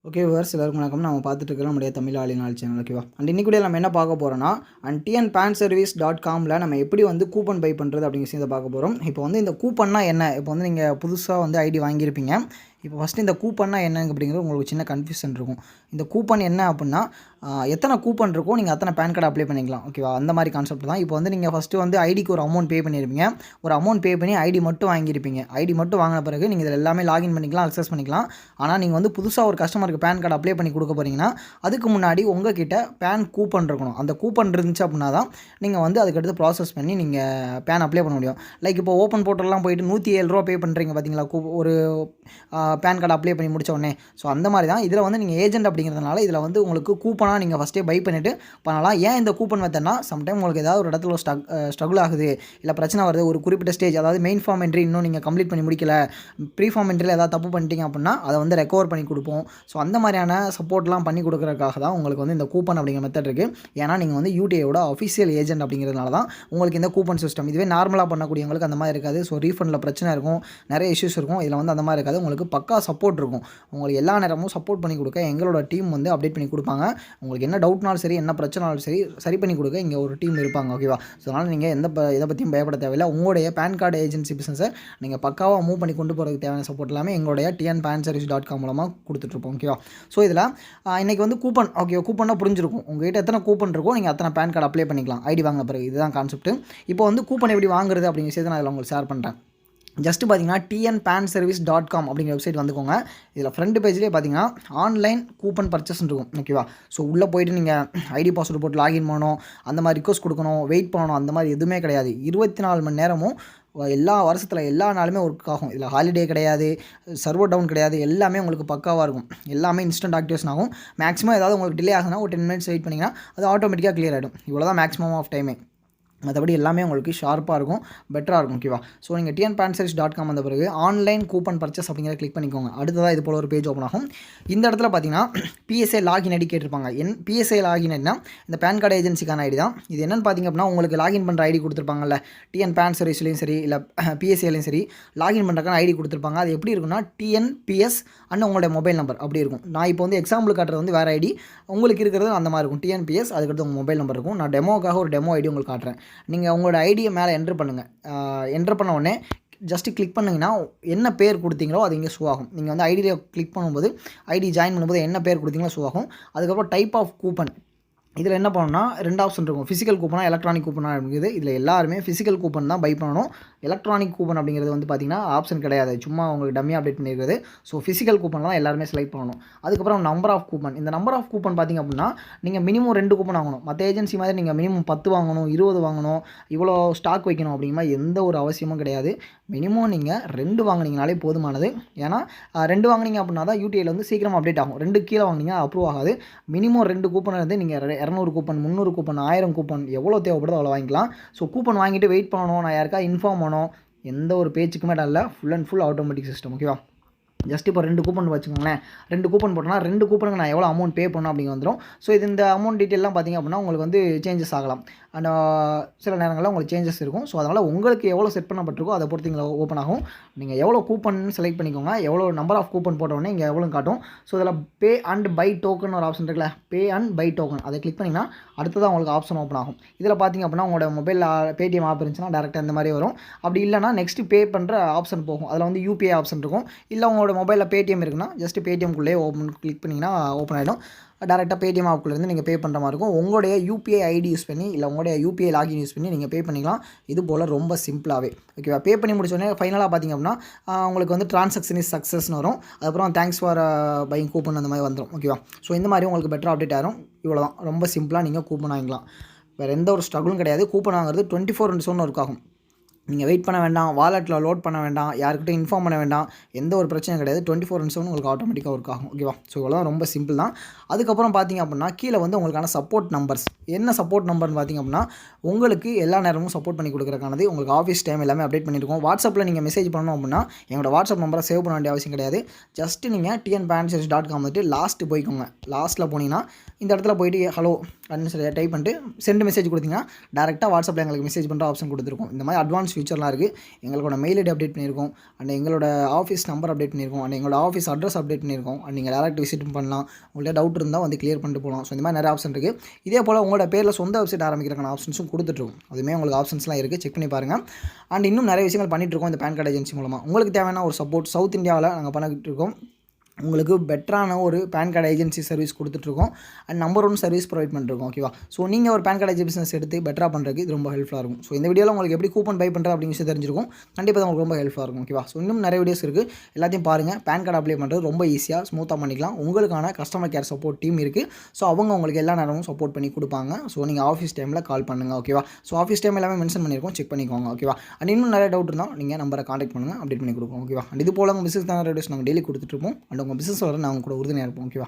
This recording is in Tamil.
ஓகே வியூவர்ஸ் எல்லாருக்கும் வணக்கம். நம்ம பார்த்துட்டு இருக்கிறோம் நம்முடைய தமிழாளினால் சேனல். ஓகேவா? அண்ட் இன்னைக்கு நம்ம என்ன பார்க்க போகிறோம்னா tnpanservice.comல நம்ம எப்படி வந்து கூப்பன் பை பண்ணுறது அப்படிங்கிற விஷயத்தை பார்க்க போகிறோம். இப்போ வந்து இந்த கூப்பன்னா என்ன? இப்போ வந்து நீங்கள் புதுசாக வந்து ஐடி வாங்கியிருப்பீங்க. இப்போ ஃபஸ்ட்டு இந்த கூப்பன்னா என்னங்க அப்படிங்கிறது உங்களுக்கு சின்ன கன்ஃபியூஷன் இருக்கும். இந்த கூப்பன் என்ன அப்படின்னா எத்தனை கூப்பன் இருக்கோ நீங்கள் அத்தனை பேன் கார்டு அப்ளை பண்ணிக்கலாம். ஓகேவா? அந்த மாதிரி கான்செப்ட் தான். இப்போ வந்து நீங்கள் ஃபஸ்ட்டு வந்து ஐடிக்கு ஒரு அமௌண்ட் பே பண்ணியிருப்பீங்க. ஒரு அமௌண்ட் பே பண்ணி ஐடி மட்டும் வாங்கியிருப்பீங்க. ஐடி மட்டும் வாங்கின பிறகு நீங்கள் இதில் எல்லாமே லாகின் பண்ணிக்கலாம், அக்சஸ் பண்ணிக்கலாம். ஆனால் நீங்கள் வந்து புதுசாக ஒரு கஸ்டமருக்கு பேன் கார்டு அப்ளை பண்ணி கொடுக்க போகிறீங்கன்னா அதுக்கு முன்னாடி உங்ககிட்ட பேன் கூப்பன் இருக்கணும். அந்த கூப்பன் இருந்துச்சு அப்படின்னா தான் நீங்கள் வந்து அதுக்கடுத்து ப்ராசஸ் பண்ணி நீங்கள் பேன் அப்ளை பண்ண முடியும். லைக் இப்போ ஓப்பன் போர்ட்டல்லாம் போயிட்டு 107 ரூபா பே பண்ணுறீங்க பார்த்தீங்களா, ஒரு பேன் கார்டு அப்ளை பண்ணி முடிச்ச உடனே. ஸோ அந்த மாதிரி தான் இதில் வந்து நீங்கள் ஏஜென்ட் அப்படிங்கிறதுனால இதில் வந்து உங்களுக்கு கூப்பனாக நீங்கள் ஃபஸ்ட்டே பை பண்ணிவிட்டு பண்ணலாம். ஏன் இந்த கூப்பன் மெத்தட்னா சம்டைம் உங்களுக்கு ஏதாவது ஒரு இடத்துல ஸ்ட்ரகிள் ஆகுது, இல்லை பிரச்சனை வருது, ஒரு குறிப்பிட்ட ஸ்டேஜ் அதாவது மெயின் ஃபார்ம் என்ட்ரி இன்னும் நீங்கள் கம்ப்ளீட் பண்ணி முடிக்கல, ப்ரீ ஃபார்ம் என்ட்ரியில் ஏதாவது தப்பு பண்ணிட்டீங்க அப்படின்னா அதை வந்து ரெக்கவர் பண்ணி கொடுப்போம். ஸோ அந்த மாதிரியான சப்போர்ட்லாம் பண்ணி கொடுக்குறதுக்காக தான் உங்களுக்கு வந்து இந்த கூப்பன் அப்படிங்கிற மெத்தட் இருக்குது. ஏன்னா நீங்கள் வந்து யூடிஐயோட அஃபிஷியல் ஏஜென்ட் அப்படிங்கிறதுனால தான் உங்களுக்கு இந்த கூப்பன் சிஸ்டம். இதுவே நார்மலாக பண்ணக்கூடியவங்களுக்கு அந்த மாதிரி இருக்காது. ஸோ ரீஃபண்டில் பிரச்சனை இருக்கும், நிறைய இஷ்யூஸ் இருக்கும். இதில் வந்து அந்த மாதிரி இருக்காது. உங்களுக்கு பக்கா சப்போர்ட் இருக்கும். உங்களுக்கு எல்லா நேரமும் சப்போர்ட் பண்ணி கொடுக்க எங்களோட டீம் வந்து அப்டேட் பண்ணி கொடுப்பாங்க. உங்களுக்கு என்ன டவுட்னாலும் சரி, என்ன பிரச்சனாலும் சரி, சரி பண்ணி கொடுக்க இங்கே ஒரு டீம் இருப்பாங்க. ஓகேவா? ஸோ அதனால் நீங்கள் இதை பற்றியும் பயப்பட தேவையில்லை. உங்களுடைய பேன் கார்டு ஏஜென்சி பிஸ்னஸை நீங்கள் பக்காவாக மூவ் பண்ணி கொண்டு போகிறதுக்கு தேவையான சப்போர்ட் எல்லாமே எங்களுடைய tnpanservice.com மூலமாக கொடுத்துட்ருப்போம். ஓகேவா? ஸோ இதில் இன்றைக்கி வந்து கூப்பன், ஓகே, கூப்பன்னா புரிஞ்சிருக்கும். உங்கள்கிட்ட எத்தனை கூப்பன் இருக்கோ நீங்கள் அத்தனை பேன் கார்டு அப்ளை பண்ணிக்கலாம் ஐடி வாங்கின பிறகு. இதுதான் கான்செப்ட். இப்போ வந்து கூப்பன் எப்படி வாங்குறது அப்படிங்கிற விஷயத்தை நான் இதில் உங்களுக்கு ஷேர் பண்ணுறேன். ஜஸ்ட்டு பார்த்தீங்கன்னா tnpanservice.com அப்படிங்கிற வெப்சைட் வந்துக்கோங்க. இதில் ஃப்ரண்ட் பேஜ்லேயே பார்த்தீங்கன்னா ஆன்லைன் கூப்பன் பர்ச்சேஸ்ன்னு இருக்கும். ஓகேவா? ஸோ உள்ளே போய்ட்டு நீங்கள் ஐடி பாஸ்வேர்டு போட்டு லாகின் பண்ணணும், அந்த மாதிரி ரிக்வஸ்ட் கொடுக்கணும், வெயிட் பண்ணணும், அந்த மாதிரி எதுவுமே கிடையாது. 24 மணி நேரமும் எல்லா வருஷத்தில் எல்லா நாளுமே ஒர்க் ஆகும். இதில் ஹாலிடே கிடையாது, சர்வர் டவுன் கிடையாது, எல்லாமே உங்களுக்கு பக்காவாக இருக்கும். எல்லாமே இன்ஸ்டன்ட் ஆக்டிவேஷன் ஆகும். மேக்ஸிமம் ஏதாவது உங்களுக்கு டிலே ஆகுனா ஒரு 10 மினிட்ஸ் வெயிட் பண்ணிங்கன்னா அது ஆட்டோமேட்டிக்காக கிளியர் ஆகிடும். இவ்வளோ தான் மேக்ஸிமம் ஆஃப் டைமே. மற்றபடி எல்லாமே உங்களுக்கு ஷார்ப்பாக இருக்கும், பெட்டராக இருக்கும். ஓகேவா? ஸோ நீங்கள் tnpanservice.com வந்த பிறகு ஆன்லைன் கூப்பன் பர்ச்சேஸ் அப்படிங்கிறத கிளிக் பண்ணிக்கோங்க. அடுத்ததாக இது போல் ஒரு பேஜ் ஓப்பன் ஆகும். இந்த இடத்துல பார்த்தீங்கன்னா பிஎஸ்ஐ லாகின் ஐடி கேட்டிருப்பாங்க. பிஎஸ்ஐ லாகின் ஐடினா இந்த பேன் கார்டு ஏஜென்சிக்கான ஐடி தான். இது என்னென்னு பார்த்தீங்க அப்படின்னா உங்களுக்கு லாகின் பண்ணுற ஐடி கொடுத்துருப்பாங்கல்ல, tnpanservice-லையும் சரி இல்லை பிஎஸ்ஐலையும் சரி லாகின் பண்ணுறக்கான ஐடி கொடுத்துருப்பாங்க. அது எப்படி இருக்குன்னா TNPS அண்ட் உங்களுடைய மொபைல் நம்பர் அப்படி இருக்கும். நான் இப்போ வந்து எக்ஸாம்பிள் காட்டுறது வந்து வேறு ஐடி, உங்களுக்கு இருக்கிறது அந்த மாதிரி இருக்கும். TNPS அதுக்கடுத்து உங்கள் மொபைல் நம்பர் இருக்கும். நான் டெமோக்காக ஒரு டெமோ ஐடி உங்களுக்கு காட்டுறேன். நீங்கள் உங்களோட ஐடியை மேலே என்ட்ரு பண்ணுங்கள். என்ட்ரு பண்ண உடனே ஜஸ்ட்டு கிளிக் பண்ணிங்கன்னா என்ன பேர் கொடுத்தீங்களோ அது இங்கே ஷோ ஆகும். நீங்கள் வந்து ஐடியில் கிளிக் பண்ணும்போது ஐடி ஜாயின் பண்ணும்போது என்ன பேர் கொடுத்தீங்களோ ஷோ ஆகும். அதுக்கப்புறம் டைப் ஆஃப் கூப்பன், இதில் என்ன பண்ணணும்னா 2 ஆப்ஷன் இருக்கும். ஃபிசிக்கல் கூப்பனா, எலக்ட்ரானிக் கூப்பனா இருக்குது. இதில் எல்லாருமே ஃபிசிக்கல் கூப்பன் தான் பை பண்ணணும். எலக்ட்ரானிக் கூப்பன் அப்படிங்கிறது வந்து பார்த்திங்கன்னா ஆப்ஷன் கிடையாது, சும்மா உங்களுக்கு டம்மியாக அப்டேட் பண்ணியிருக்குது. ஸோ ஃபிசிக்கல் கூப்பன் தான் எல்லாருமே செலக்ட் பண்ணணும். அதுக்கப்புறம் நம்பர் ஆஃப் கூப்பன். இந்த நம்பர் ஆஃப் கூப்பன் பார்த்திங்க அப்படின்னா நீங்கள் மினிமம் 2 கூப்பன் வாங்கணும். மற்ற ஏஜென்சி மாதிரி நீங்கள் மினிமம் 10 வாங்கணும், 20 வாங்கணும், இவ்வளோ ஸ்டாக் வைக்கணும் அப்படிங்கிற மாதிரி எந்த ஒரு அவசியமும் கிடையாது. மினிமம் நீங்கள் 2 வாங்கினீங்கனாலே போதுமானது. ஏன்னா 2 வாங்கினீங்க அப்படின்னா தான் யூடிஐயில் வந்து சீக்கிரம் அப்டேட் ஆகும். 2 கீழே வாங்கினீங்க அப்ரூவ் ஆகாது. மினிமம் 2 கூப்பன் இருந்து நீங்கள் 200 கூப்பன், 300 கூப்பன், 1000 கூப்பன் எவ்வளோ தேவைப்படுதோ அவ்வளோ வாங்கிக்கலாம். ஸோ கூப்பன் வாங்கிட்டு வெயிட் பண்ணணும், நான் யாருக்கா இன்ஃபார்ம் பண்ணணும், எந்த ஒரு பேச்சுக்குமே இல்லை. Full and full automatic system. ஓகேவா? ஜஸ்ட் இப்போ 2 கூப்பன் வச்சுக்கோங்களேன். 2 கூப்பன் போட்டோன்னா 2 கூப்பனுக்கு நான் எவ்வளோ அமௌண்ட் பே பண்ணணும் அப்படிங்க வந்துடும். ஸோ இது இந்த அமௌண்ட் டீட்டெயிலாம் பார்த்திங்க அப்படின்னா உங்களுக்கு வந்து சேஞ்சஸ் ஆகலாம். அண்ட் சில நேரங்களில் உங்களுக்கு சேஞ்சஸ் இருக்கும். ஸோ அதனால் உங்களுக்கு எவ்வளோ செட் பண்ணப்பட்டிருக்கோ அதை பொறுத்து இங்கே ஓப்பன் ஆகும். நீங்கள் எவ்வளோ கூப்பன் செலக்ட் பண்ணிக்கோங்க. எவ்வளோ நம்பர் ஆஃப் கூப்பன் போட்டோடனே இங்கே எவ்வளோ காட்டும். ஸோ இதில் பே அண்ட் பை டோக்கன் ஒரு ஆப்ஷன் இருக்குல்ல, பே அண்ட் பை டோக்கன், அதை கிளிக் பண்ணிங்கன்னா அடுத்ததான் உங்களுக்கு ஆப்ஷன் ஓப்பன் ஆகும். இதில் பார்த்திங்க அப்படின்னா உங்களோட மொபைலில் பேடிஎம் ஆப் இருந்துச்சுன்னா டேரெக்டாக இந்த மாதிரி வரும். அப்படி இல்லைனா நெக்ஸ்ட்டு பே பண்ணுற ஆப்ஷன் போகும். அதில் வந்து யூபிஐ ஆப்ஷன் இருக்கும். இல்லை உங்களோட மொபைலில் பேடிஎம் இருக்குன்னா ஜஸ்ட் பேடிஎம்குள்ளே கிளிக் பண்ணிங்கன்னா ஓப்பன் ஆகிடும். டேரெக்டாக பேடிஎம் ஆப்குள்ளேருந்து நீங்கள் பே பண்ணுற மாதிரி இருக்கும். உங்களுடைய யூபிஐ ஐடி யூஸ் பண்ணி இல்லை உங்களுடைய யூபிஐ லாகின் யூஸ் பண்ணி நீங்கள் பே பண்ணிக்கலாம். இது போல் ரொம்ப சிம்பிளாகவே. ஓகேவா? பே பண்ணி முடிச்சோடனே ஃபைனலாக பார்த்திங்க அப்படின்னா உங்களுக்கு வந்து ட்ரான்சாக்ஷன் இஸ் சக்ஸஸ்னு வரும். அதுக்கப்புறம் தேங்க்ஸ் ஃபார் பையிங் கூப்பன் அந்த மாதிரி வந்துடும். ஓகேவா? ஸோ இந்த மாதிரி உங்களுக்கு பெட்டர் அப்டேட் ஆகிடும். இவ்வளோ தான், ரொம்ப சிம்பிளாக நீங்கள் கூப்பன் வாங்கிக்கலாம். வேறு எந்த ஒரு ஸ்ட்ரகிளும் கிடையாது. கூப்பன் வாங்குறது 24/7 ஒர்க் ஆகும். நீங்கள் வெயிட் பண்ண வேண்டாம், வாலெட்டில் லோட் பண்ண வேண்டாம், யாருக்கிட்டையும் இன்ஃபார்ம் பண்ண வேண்டாம், எந்த ஒரு பிரச்சனையும் கிடையாது. 24/7 உங்களுக்கு ஆட்டோமேட்டிக்காக ஒர்க் ஆகும். ஓகேவா? ஸோ இவ்வளோ ரொம்ப சிம்பிள் தான். அதுக்கப்புறம் பார்த்திங்க அப்படின்னா கீழே வந்து உங்களுக்கான சப்போர்ட் நம்பர்ஸ். என்ன சப்போர்ட் நம்பர்னு பார்த்திங்க அப்படின்னா உங்களுக்கு எல்லா நேரமும் சப்போர்ட் பண்ணி கொடுக்குறக்கானது. உங்களுக்கு ஆஃபீஸ் டைம் எல்லாமே அப்டேட் பண்ணியிருக்கோம். வாட்ஸ்அப்பில் நீங்கள் மெசேஜ் பண்ணணும் அப்படின்னா எங்களோட வாட்ஸ்அப் நம்பரை சேவ் பண்ண வேண்டிய அவசியம் கிடையாது. ஜஸ்ட்டு நீங்கள் tnpanservice.com வந்துட்டு லாஸ்ட்டு போய்க்கோங்க. லாஸ்ட்டில் போனீங்கன்னா இந்த இடத்துல போய்ட்டு ஹலோ அப்படின்னு சொல்லி டைப் பண்ணிட்டு சென்ட் மெசேஜ் கொடுத்தீங்கன்னா டேரெக்டாக வாட்ஸ்அப்பில் எங்களுக்கு மெசேஜ் பண்ணுற ஆப்ஷன் கொடுத்துருக்கோம். இந்த மாதிரி அட்வான்ஸ் ஃபியூச்சர்லாம் இருக்குது. எங்களோட மெயில் ஐடி அப்டேட் பண்ணியிருக்கோம், அண்ட் எங்களோட ஆஃபீஸ் நம்பர் அப்டேட் பண்ணியிருக்கோம், அண்ட் எங்களோட ஆஃபீஸ் அட்ரஸ் அப்டேட் பண்ணியிருக்கோம். அண்ட் நீங்கள் டேரக்ட் விசிட்டும் பண்ணலாம். உங்கள்கிட்ட டவுட் இருந்தால் வந்து கிளியர் பண்ணிட்டு போகலாம். ஸோ இந்த மாதிரி நிறைய ஆப்ஷன் இருக்குது. இதே போல் உங்களோட பேரில் சொந்த வெப்சைட் ஆரம்பிக்கிறக்கான ஆப்ஷன்ஸும் கொடுத்துட்ருக்கோம். அதுவுமே உங்களுக்கு ஆப்ஷன்ஸ்லாம் இருக்குது, செக் பண்ணி பாருங்கள். அண்ட் இன்னும் நிறைய விஷயங்கள் பண்ணிகிட்ருக்கோம் இந்த பேன் கார்டு ஏஜென்சி மூலமாக. உங்களுக்கு தேவையான ஒரு சப்போர்ட் சவுத் இந்தியாவில் நாங்கள் பண்ணிக்கிட்டு இருக்கோம். உங்களுக்கு பெட்டரான ஒரு பேன் கார்டு ஏஜென்சி சர்வீஸ் கொடுத்துட்ருக்கோம். அண்ட் நம்பர் 1 சர்வீஸ் ப்ரொவைட் பண்ணிருக்கோம். ஓகேவா? ஸோ நீங்கள் ஒரு பேன் கார்டு ஏஜென்சி பிஸ்னஸ் எடுத்து பெட்டராக பண்ணுறதுக்கு இது ரொம்ப ஹெல்ப்ஃபுல்லாக இருக்கும். ஸோ இந்த வீடியோவில் உங்களுக்கு எப்படி கூப்பன் பை பண்ணுறது அப்படிங்கிற விஷயம் தெரிஞ்சிருக்கும். கண்டிப்பாக உங்களுக்கு ரொம்ப ஹெல்ப்ஃபுல்லாக இருக்கும். ஓகேவா? ஸோ இன்னும் நிறைய வீடியோஸ் இருக்குது, எல்லாத்தையும் பாருங்கள். பேன் கார்டு அப்ளை பண்ணுறது ரொம்ப ஈஸியாக ஸ்மூத்தாக பண்ணிக்கலாம். உங்களுக்கான கஸ்டமர் கேர் சப்போர்ட் டீம் இருக்குது. ஸோ அவங்க உங்களுக்கு எல்லா நேரமும் சப்போர்ட் பண்ணி கொடுப்பாங்க. ஸோ நீங்கள் ஆஃபீஸ் டைமில் கால் பண்ணுங்கள். ஓகேவா? ஸோ ஆஃபீஸ் டைம் எல்லாமே மென்ஷன் பண்ணியிருக்கோம், செக் பண்ணிக்கோங்க. ஓகேவா? அண்ட் இன்னும் நிறைய டவுட் இருந்தால் நீங்கள் நம்பரை காண்டாக்ட் பண்ணுங்கள், அப்டேட் பண்ணி கொடுப்போம். ஓகேவா? அண்ட் இது போல் உங்கள் பிஸ்னஸ் தான் வீடியோஸ் நாங்கள் டெய்லி கொடுத்துட்ருப்போம். அண்ட் உங்கள் பிஸ்னஸ் வர நாங்கள் கூட உறுதுணையாக இருப்போம். ஓகேவா?